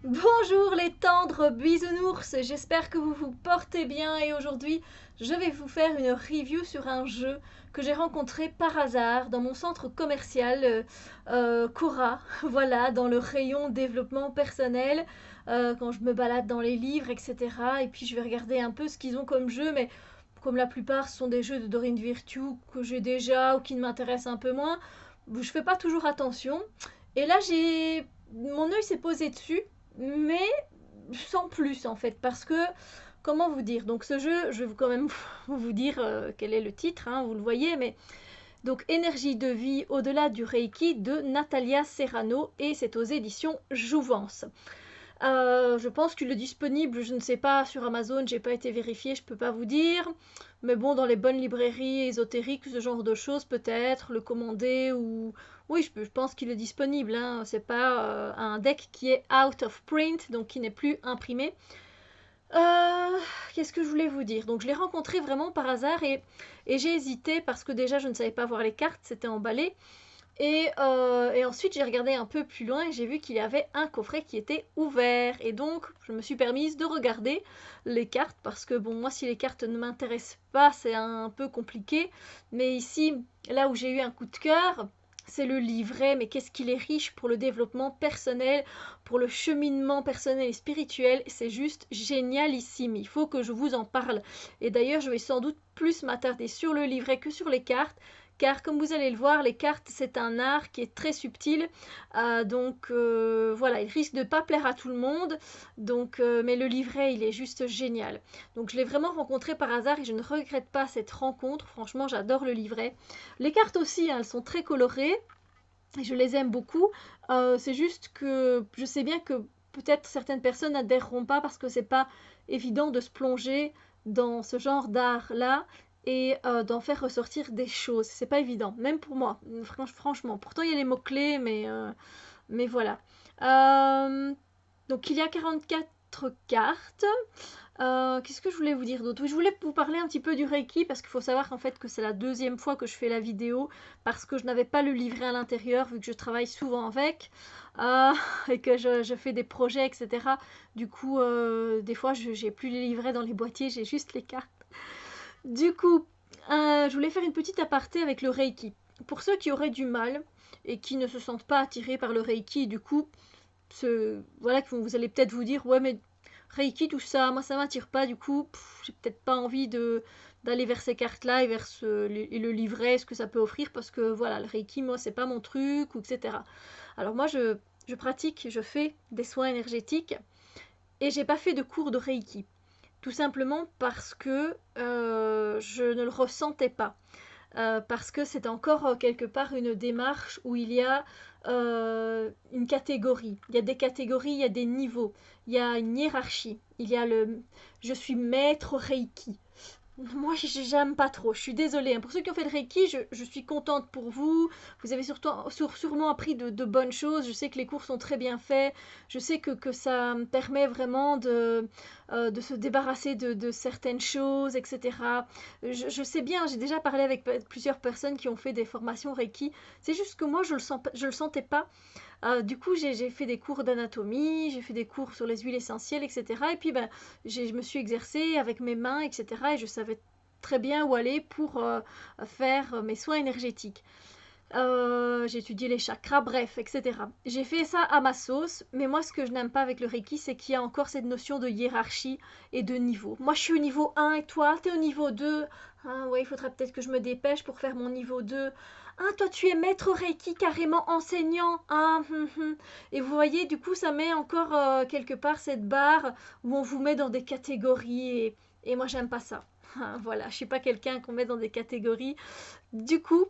Bonjour les tendres bisounours, j'espère que vous vous portez bien et aujourd'hui je vais vous faire une review sur un jeu que j'ai rencontré par hasard dans mon centre commercial Cora, voilà, dans le rayon développement personnel, quand je me balade dans les livres, etc. Et puis je vais regarder un peu ce qu'ils ont comme jeu, mais comme la plupart ce sont des jeux de Dorine Virtue que j'ai déjà ou qui ne m'intéressent un peu moins, je fais pas toujours attention. Et là mon œil s'est posé dessus mais sans plus en fait, parce que, comment vous dire, donc ce jeu, je vais quand même vous dire quel est le titre, hein, vous le voyez, mais donc Énergie de vie au-delà du Reiki de Natalia Serrano et c'est aux éditions Jouvence. Je pense qu'il est disponible, je ne sais pas, sur Amazon, j'ai pas été vérifié, je peux pas vous dire. Mais bon, dans les bonnes librairies ésotériques, ce genre de choses, peut-être, le commander ou... Oui, je pense qu'il est disponible, hein. C'est pas un deck qui est out of print, donc qui n'est plus imprimé. Qu'est-ce que je voulais vous dire? Donc je l'ai rencontré vraiment par hasard et j'ai hésité parce que déjà je ne savais pas voir les cartes, c'était emballé. Et ensuite, j'ai regardé un peu plus loin et j'ai vu qu'il y avait un coffret qui était ouvert. Et donc, je me suis permise de regarder les cartes parce que, bon, moi, si les cartes ne m'intéressent pas, c'est un peu compliqué. Mais ici, là où j'ai eu un coup de cœur, c'est le livret. Mais qu'est-ce qu'il est riche pour le développement personnel, pour le cheminement personnel et spirituel. C'est juste génialissime. Il faut que je vous en parle. Et d'ailleurs, je vais sans doute plus m'attarder sur le livret que sur les cartes car comme vous allez le voir, les cartes c'est un art qui est très subtil, voilà, il risque de ne pas plaire à tout le monde, mais le livret il est juste génial. Donc je l'ai vraiment rencontré par hasard et je ne regrette pas cette rencontre, franchement j'adore le livret. Les cartes aussi, hein, elles sont très colorées et je les aime beaucoup, c'est juste que je sais bien que peut-être certaines personnes n'adhéreront pas parce que c'est pas évident de se plonger dans ce genre d'art là et d'en faire ressortir des choses. C'est pas évident, même pour moi, franchement. Pourtant, il y a les mots-clés, mais voilà. Euh, donc, il y a 44 cartes. Qu'est-ce que je voulais vous dire d'autre? Oui, je voulais vous parler un petit peu du Reiki parce qu'il faut savoir en fait que c'est la deuxième fois que je fais la vidéo parce que je n'avais pas le livret à l'intérieur vu que je travaille souvent avec euh, et que je fais des projets, etc. Du coup, des fois, je n'ai plus les livrets dans les boîtiers, j'ai juste les cartes. Du coup, je voulais faire une petite aparté avec le Reiki. Pour ceux qui auraient du mal et qui ne se sentent pas attirés par le Reiki, du coup, voilà, vous allez peut-être vous dire, ouais, mais Reiki, tout ça, moi ça m'attire pas, du coup, j'ai peut-être pas envie d'aller vers ces cartes-là et vers le livret, ce que ça peut offrir, parce que voilà, le Reiki, moi, c'est pas mon truc, ou etc. Alors moi, je pratique, je fais des soins énergétiques et j'ai pas fait de cours de Reiki. Tout simplement parce que je ne le ressentais pas. Parce que c'est encore quelque part une démarche où il y a une catégorie. Il y a des catégories, il y a des niveaux, il y a une hiérarchie. Il y a le je suis maître Reiki. Moi, j'aime pas trop. Je suis désolée, hein. Pour ceux qui ont fait le Reiki, je suis contente pour vous. Vous avez sûrement appris de bonnes choses. Je sais que les cours sont très bien faits. Je sais que ça me permet vraiment de se débarrasser de certaines choses, etc. Je sais bien, j'ai déjà parlé avec plusieurs personnes qui ont fait des formations Reiki. C'est juste que moi, je le sentais pas. Du coup, j'ai fait des cours d'anatomie, j'ai fait des cours sur les huiles essentielles, etc. Et puis, ben, je me suis exercée avec mes mains, etc. Et je savais très bien où aller pour faire mes soins énergétiques. J'ai étudié les chakras, bref, etc. J'ai fait ça à ma sauce, mais moi ce que je n'aime pas avec le Reiki, c'est qu'il y a encore cette notion de hiérarchie et de niveau. Moi je suis au niveau 1 et toi, t'es au niveau 2. Ah ouais, il faudrait peut-être que je me dépêche pour faire mon niveau 2. Ah, toi tu es maître Reiki, carrément enseignant. Ah, Et vous voyez, du coup ça met encore quelque part cette barre où on vous met dans des catégories et moi j'aime pas ça. Voilà, je suis pas quelqu'un qu'on met dans des catégories. Du coup,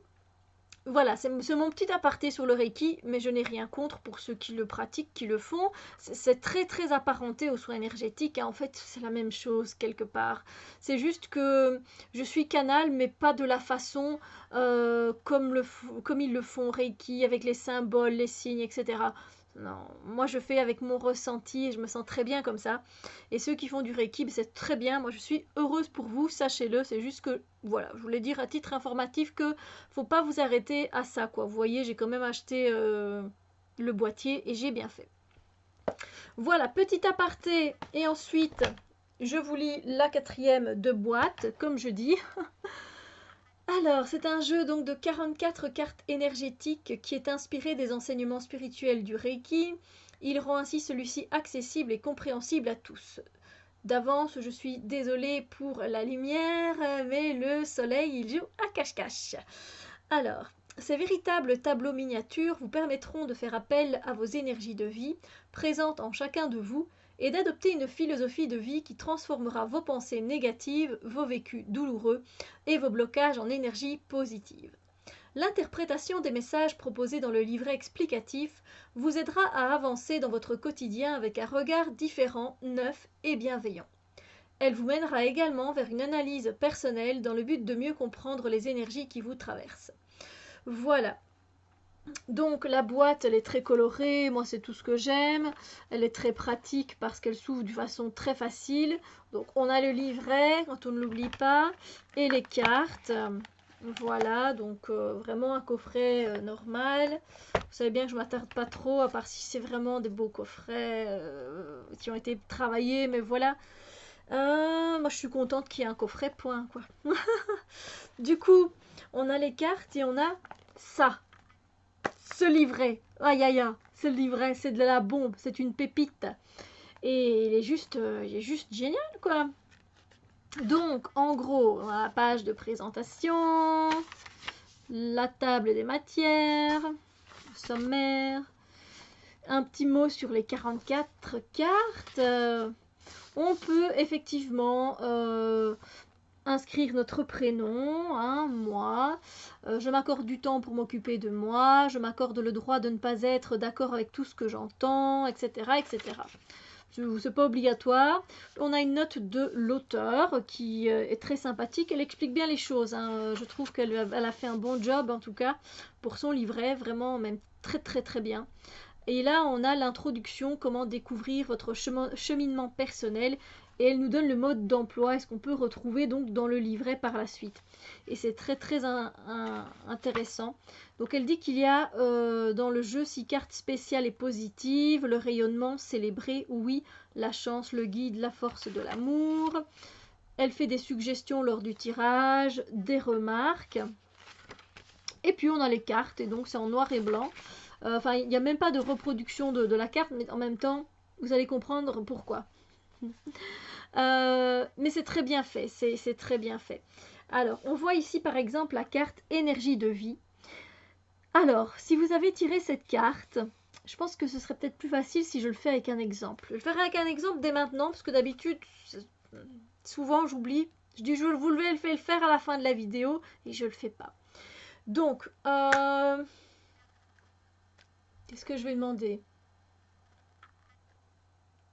voilà, c'est mon petit aparté sur le Reiki, mais je n'ai rien contre pour ceux qui le pratiquent, qui le font. C'est très très apparenté aux soins énergétiques, hein. En fait, c'est la même chose quelque part. C'est juste que je suis canal, mais pas de la façon comme ils le font Reiki, avec les symboles, les signes, etc. Non, moi je fais avec mon ressenti et je me sens très bien comme ça. Et ceux qui font du Reiki, ben, c'est très bien. Moi je suis heureuse pour vous, sachez-le. C'est juste que, voilà, je voulais dire à titre informatif que faut pas vous arrêter à ça, quoi. Vous voyez, j'ai quand même acheté le boîtier et j'ai bien fait. Voilà, petit aparté. Et ensuite, je vous lis la 4e de boîte, comme je dis. Alors, c'est un jeu donc de 44 cartes énergétiques qui est inspiré des enseignements spirituels du Reiki. Il rend ainsi celui-ci accessible et compréhensible à tous. D'avance, je suis désolée pour la lumière, mais le soleil, il joue à cache-cache. Alors, ces véritables tableaux miniatures vous permettront de faire appel à vos énergies de vie présentes en chacun de vous et d'adopter une philosophie de vie qui transformera vos pensées négatives, vos vécus douloureux et vos blocages en énergie positive. L'interprétation des messages proposés dans le livret explicatif vous aidera à avancer dans votre quotidien avec un regard différent, neuf et bienveillant. Elle vous mènera également vers une analyse personnelle dans le but de mieux comprendre les énergies qui vous traversent. Voilà. Donc la boîte, elle est très colorée, moi c'est tout ce que j'aime. Elle est très pratique parce qu'elle s'ouvre de façon très facile. Donc on a le livret, quand on ne l'oublie pas, et les cartes. Voilà, donc vraiment un coffret normal. Vous savez bien que je ne m'attarde pas trop, à part si c'est vraiment des beaux coffrets qui ont été travaillés, mais voilà. Moi je suis contente qu'il y ait un coffret, point quoi. Du coup, on a les cartes et on a ça. Ce livret, aïe aïe aïe, ce livret, c'est de la bombe, c'est une pépite. Et il est juste génial, quoi. Donc, en gros, on a la page de présentation, la table des matières, le sommaire, un petit mot sur les 44 cartes. On peut effectivement inscrire notre prénom, hein, moi, je m'accorde du temps pour m'occuper de moi, je m'accorde le droit de ne pas être d'accord avec tout ce que j'entends, etc. etc. C'est pas obligatoire. On a une note de l'auteur qui est très sympathique, elle explique bien les choses, hein. Je trouve qu'elle a fait un bon job en tout cas pour son livret, vraiment même très très très bien. Et là, on a l'introduction, comment découvrir votre cheminement personnel. Et elle nous donne le mode d'emploi, ce qu'on peut retrouver donc dans le livret par la suite. Et c'est très très intéressant. Donc elle dit qu'il y a dans le jeu 6 cartes spéciales et positives, le rayonnement, célébrer, oui, la chance, le guide, la force de l'amour. Elle fait des suggestions lors du tirage, des remarques. Et puis on a les cartes, et donc c'est en noir et blanc. Enfin, il n'y a même pas de reproduction de la carte, mais en même temps, vous allez comprendre pourquoi. Mais c'est très bien fait, c'est très bien fait. Alors, on voit ici par exemple la carte énergie de vie. Alors, si vous avez tiré cette carte, je pense que ce serait peut-être plus facile si je le fais avec un exemple. Je le ferai avec un exemple dès maintenant, parce que d'habitude, souvent j'oublie. Je dis, je vous le faire à la fin de la vidéo, et je le fais pas. Donc, qu'est-ce que je vais demander?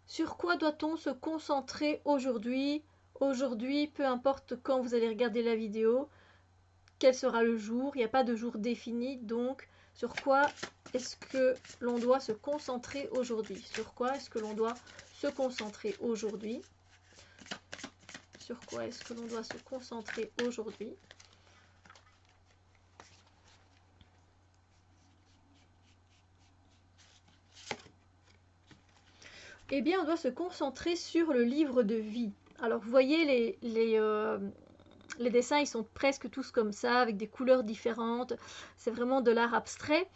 Sur quoi doit-on se concentrer aujourd'hui? Aujourd'hui, peu importe quand vous allez regarder la vidéo, quel sera le jour? Il n'y a pas de jour défini, donc sur quoi est-ce que l'on doit se concentrer aujourd'hui? Sur quoi est-ce que l'on doit se concentrer aujourd'hui? Sur quoi est-ce que l'on doit se concentrer aujourd'hui? Eh bien, on doit se concentrer sur le livre de vie. Alors, vous voyez, les dessins, ils sont presque tous comme ça, avec des couleurs différentes. C'est vraiment de l'art abstrait.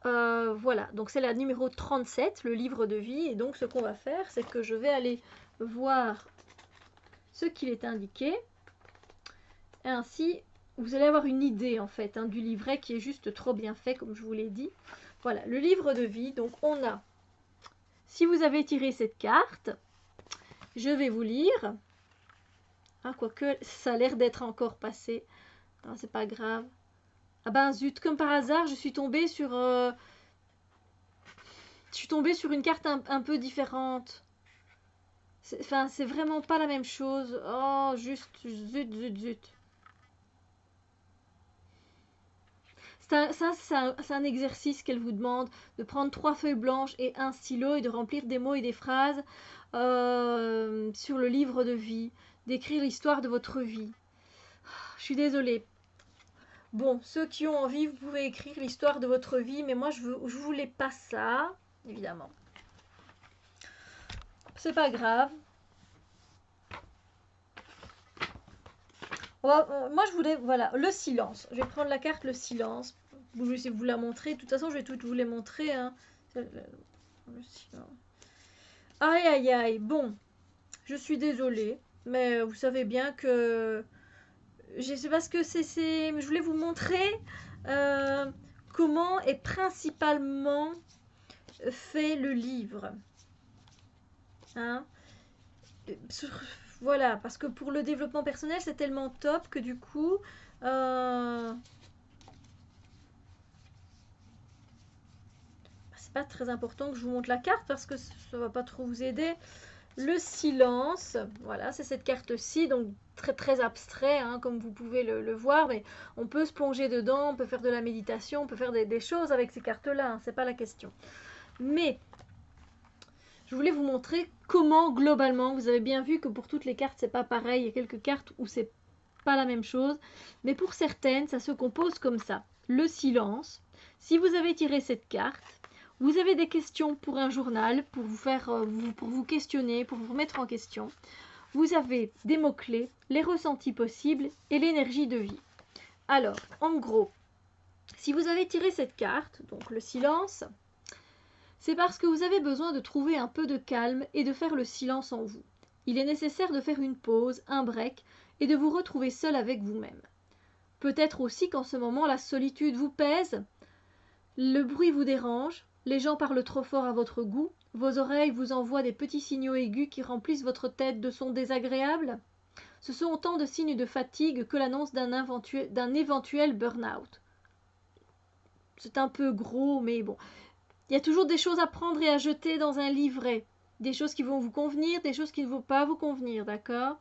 Voilà, donc c'est la numéro 37, le livre de vie. Et donc, ce qu'on va faire, c'est que je vais aller voir ce qu'il est indiqué. Et ainsi, vous allez avoir une idée, en fait, hein, du livret qui est juste trop bien fait, comme je vous l'ai dit. Voilà, le livre de vie. Donc, on a... Si vous avez tiré cette carte, je vais vous lire. Ah, quoique, ça a l'air d'être encore passé. Ah, c'est pas grave. Ah ben zut, comme par hasard, je suis tombée sur une carte un peu différente. Enfin, c'est vraiment pas la même chose. Oh, juste, zut, zut, zut. C'est un exercice qu'elle vous demande de prendre 3 feuilles blanches et un stylo et de remplir des mots et des phrases sur le livre de vie, d'écrire l'histoire de votre vie. Je suis désolée. Bon, ceux qui ont envie, vous pouvez écrire l'histoire de votre vie, mais moi je voulais pas ça, évidemment. c'est pas grave. Moi, je voulais, voilà, le silence. Je vais prendre la carte le silence. Je vais essayer de vous la montrer. De toute façon, je vais toutes vous les montrer. Hein. Le silence. Aïe, aïe, aïe. Bon, je suis désolée. Mais vous savez bien que... C'est parce que je voulais vous montrer comment est principalement fait le livre. Hein? Voilà, parce que pour le développement personnel, c'est tellement top que du coup, c'est pas très important que je vous montre la carte parce que ça va pas trop vous aider. Le silence, voilà, c'est cette carte-ci, donc très très abstrait, hein, comme vous pouvez le voir, mais on peut se plonger dedans, on peut faire de la méditation, on peut faire des choses avec ces cartes-là, hein, c'est pas la question. Mais je voulais vous montrer comment globalement, vous avez bien vu que pour toutes les cartes c'est pas pareil, il y a quelques cartes où c'est pas la même chose, mais pour certaines ça se compose comme ça. Le silence, si vous avez tiré cette carte, vous avez des questions pour un journal, pour vous faire, pour vous questionner, pour vous remettre en question. Vous avez des mots-clés, les ressentis possibles et l'énergie de vie. Alors, en gros, si vous avez tiré cette carte, donc le silence, c'est parce que vous avez besoin de trouver un peu de calme et de faire le silence en vous. Il est nécessaire de faire une pause, un break, et de vous retrouver seul avec vous-même. Peut-être aussi qu'en ce moment la solitude vous pèse, le bruit vous dérange, les gens parlent trop fort à votre goût, vos oreilles vous envoient des petits signaux aigus qui remplissent votre tête de sons désagréables. Ce sont autant de signes de fatigue que l'annonce d'un éventuel burn-out. C'est un peu gros, mais bon. Il y a toujours des choses à prendre et à jeter dans un livret. Des choses qui vont vous convenir, des choses qui ne vont pas vous convenir, d'accord?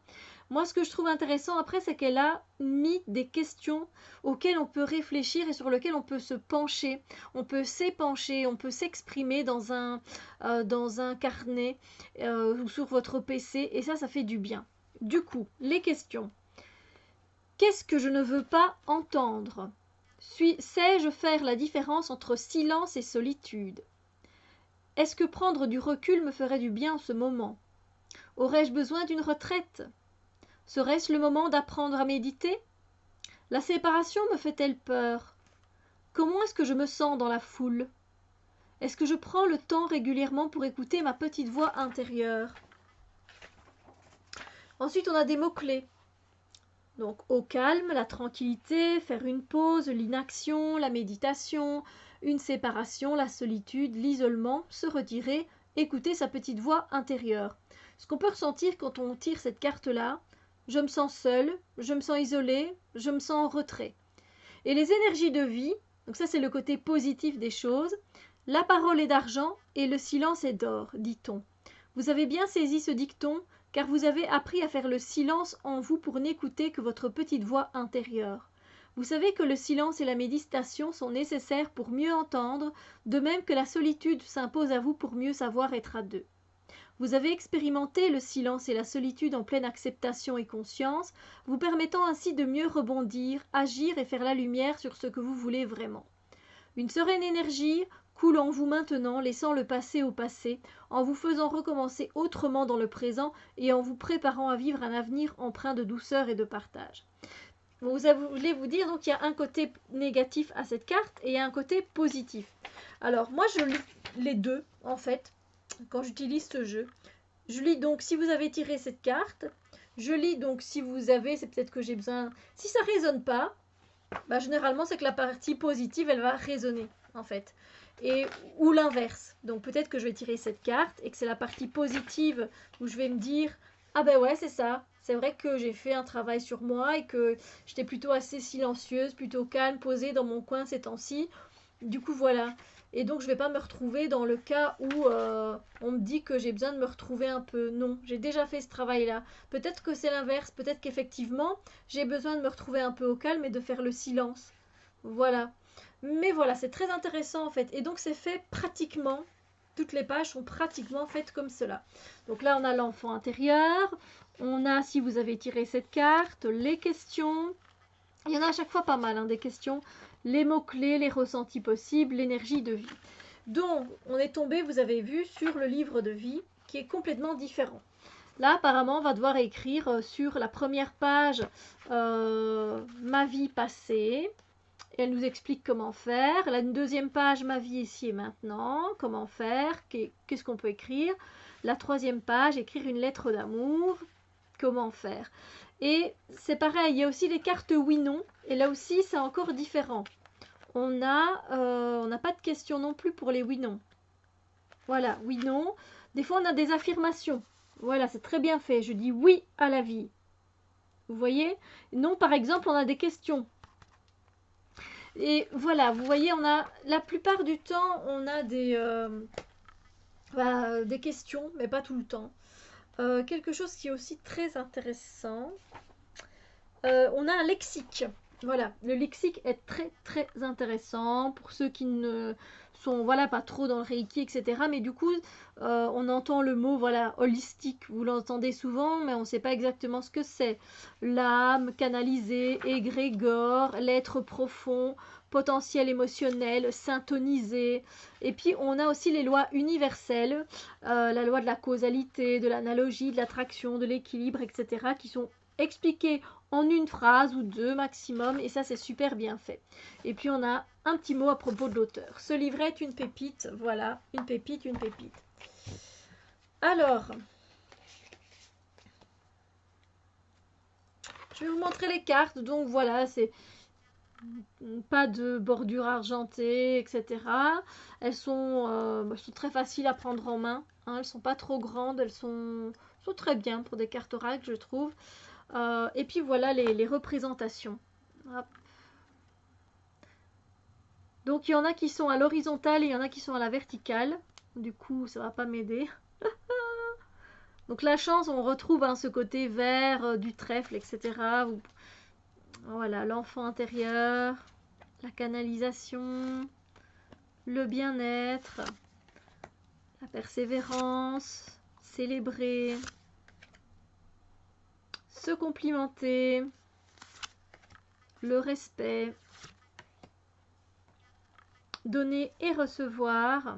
Moi, ce que je trouve intéressant après, c'est qu'elle a mis des questions auxquelles on peut réfléchir et sur lesquelles on peut se pencher. On peut s'épancher, on peut s'exprimer dans un carnet ou sur votre PC. Et ça fait du bien. Du coup, les questions. Qu'est-ce que je ne veux pas entendre? Sais-je faire la différence entre silence et solitude? Est-ce que prendre du recul me ferait du bien en ce moment? Aurais-je besoin d'une retraite? Serait-ce le moment d'apprendre à méditer? La séparation me fait-elle peur? Comment est-ce que je me sens dans la foule? Est-ce que je prends le temps régulièrement pour écouter ma petite voix intérieure? Ensuite, on a des mots-clés. Donc, au calme, la tranquillité, faire une pause, l'inaction, la méditation, une séparation, la solitude, l'isolement, se retirer, écouter sa petite voix intérieure. Ce qu'on peut ressentir quand on tire cette carte-là, je me sens seule, je me sens isolée, je me sens en retrait. Et les énergies de vie, donc ça c'est le côté positif des choses, la parole est d'argent et le silence est d'or, dit-on. Vous avez bien saisi ce dicton, car vous avez appris à faire le silence en vous pour n'écouter que votre petite voix intérieure. Vous savez que le silence et la méditation sont nécessaires pour mieux entendre, de même que la solitude s'impose à vous pour mieux savoir être à deux. Vous avez expérimenté le silence et la solitude en pleine acceptation et conscience, vous permettant ainsi de mieux rebondir, agir et faire la lumière sur ce que vous voulez vraiment. Une sereine énergie coule en vous maintenant, laissant le passé au passé, en vous faisant recommencer autrement dans le présent et en vous préparant à vivre un avenir empreint de douceur et de partage. Vous voulez vous dire, donc il y a un côté négatif à cette carte et il y a un côté positif. Alors moi je lis les deux en fait. Quand j'utilise ce jeu, je lis donc si vous avez tiré cette carte, je lis donc si vous avez, c'est peut-être que j'ai besoin, si ça résonne pas, bah généralement c'est que la partie positive elle va résonner en fait, et ou l'inverse. Donc peut-être que je vais tirer cette carte et que c'est la partie positive où je vais me dire ah ben ouais c'est ça, c'est vrai que j'ai fait un travail sur moi et que j'étais plutôt assez silencieuse, plutôt calme, posée dans mon coin ces temps-ci. Du coup voilà. Et donc je ne vais pas me retrouver dans le cas où on me dit que j'ai besoin de me retrouver un peu. Non, j'ai déjà fait ce travail-là. Peut-être que c'est l'inverse, peut-être qu'effectivement j'ai besoin de me retrouver un peu au calme et de faire le silence. Voilà. Mais voilà, c'est très intéressant en fait. Et donc c'est fait pratiquement, toutes les pages sont pratiquement faites comme cela. Donc là on a l'enfant intérieur, on a, si vous avez tiré cette carte, les questions. Il y en a à chaque fois pas mal, hein, des questions. Les mots-clés, les ressentis possibles, l'énergie de vie. Donc, on est tombé, vous avez vu, sur le livre de vie qui est complètement différent. Là, apparemment, on va devoir écrire sur la première page ma vie passée. Elle nous explique comment faire. La deuxième page, ma vie ici et maintenant. Comment faire, qu'est-ce qu'on peut écrire. La troisième page, écrire une lettre d'amour. Comment faire. Et c'est pareil, il y a aussi les cartes oui-non. Et là aussi, c'est encore différent. On n'a pas de questions non plus pour les oui-non. Voilà, oui-non. Des fois, on a des affirmations. Voilà, c'est très bien fait. Je dis oui à la vie. Vous voyez? Non, par exemple, on a des questions. Et voilà, vous voyez, on a la plupart du temps, on a des questions, mais pas tout le temps. Quelque chose qui est aussi très intéressant. On a un lexique. Voilà, le lexique est très très intéressant pour ceux qui ne sont voilà pas trop dans le Reiki, etc. Mais du coup, on entend le mot voilà holistique. Vous l'entendez souvent, mais on ne sait pas exactement ce que c'est. L'âme canalisée, égrégore, l'être profond, potentiel émotionnel, syntonisé. Et puis on a aussi les lois universelles, la loi de la causalité, de l'analogie, de l'attraction, de l'équilibre, etc. qui sont expliquées en une phrase ou deux maximum, et ça c'est super bien fait. Et puis on a un petit mot à propos de l'auteur. Ce livret est une pépite, voilà, une pépite, une pépite. Alors, je vais vous montrer les cartes, donc voilà, c'est pas de bordure argentée, etc. Elles sont très faciles à prendre en main, hein, elles sont pas trop grandes, elles sont très bien pour des cartes oracles, je trouve. Et puis voilà les représentations. Hop. Donc il y en a qui sont à l'horizontale et il y en a qui sont à la verticale. Du coup, ça va pas m'aider. Donc la chance, on retrouve ce côté vert du trèfle, etc. Voilà, l'enfant intérieur, la canalisation, le bien-être, la persévérance, célébrer, se complimenter, le respect, donner et recevoir.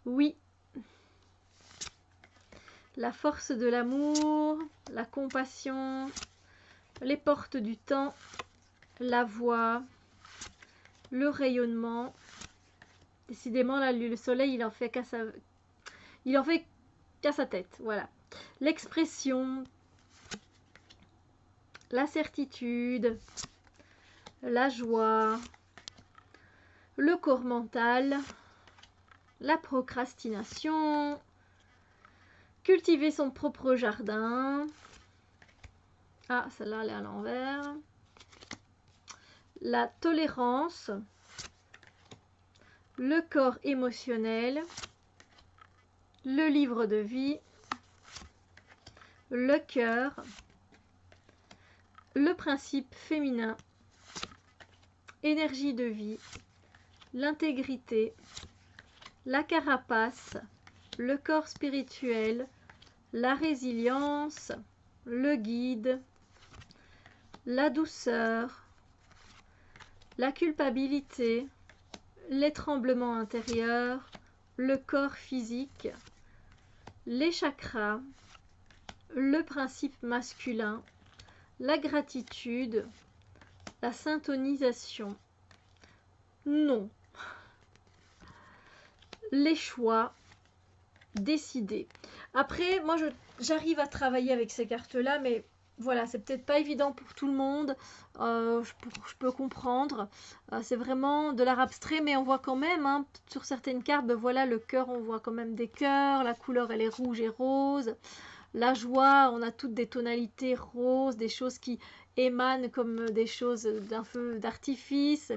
Oui. La force de l'amour, la compassion, les portes du temps, la voix, le rayonnement. Décidément, là, le soleil, il en fait qu'à sa tête. Voilà. L'expression, la certitude, la joie, le corps mental, la procrastination, cultiver son propre jardin. Ah, celle-là, elle est à l'envers. La tolérance, le corps émotionnel, le livre de vie, le cœur, le principe féminin, énergie de vie, l'intégrité, la carapace, le corps spirituel, la résilience, le guide, la douceur, la culpabilité, les tremblements intérieurs, le corps physique, les chakras, le principe masculin, la gratitude, la syntonisation, non, les choix, décider. Après, moi, j'arrive à travailler avec ces cartes-là, mais voilà, c'est peut-être pas évident pour tout le monde. Je peux comprendre. C'est vraiment de l'art abstrait, mais on voit quand même, sur certaines cartes, ben voilà, le cœur, on voit quand même des cœurs. La couleur, elle est rouge et rose. La joie, on a toutes des tonalités roses, des choses qui émanent comme des choses d'un feu d'artifice.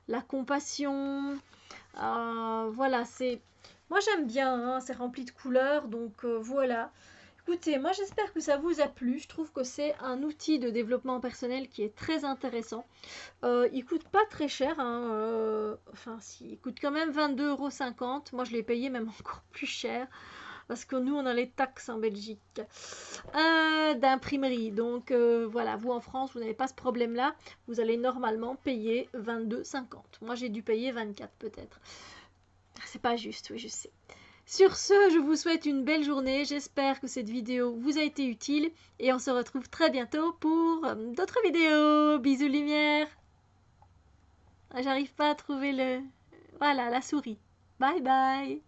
La compassion, voilà, moi j'aime bien, c'est rempli de couleurs, donc voilà. Écoutez, moi j'espère que ça vous a plu. Je trouve que c'est un outil de développement personnel qui est très intéressant. Il coûte pas très cher, enfin si, il coûte quand même 22,50 €. Moi je l'ai payé même encore plus cher. parce que nous on a les taxes en Belgique d'imprimerie. Donc voilà, vous en France, vous n'avez pas ce problème-là. Vous allez normalement payer 22,50. Moi j'ai dû payer 24 peut-être. C'est pas juste, oui je sais. Sur ce, je vous souhaite une belle journée. J'espère que cette vidéo vous a été utile et on se retrouve très bientôt pour d'autres vidéos. Bisous lumière. J'arrive pas à trouver le... Voilà, la souris. Bye bye.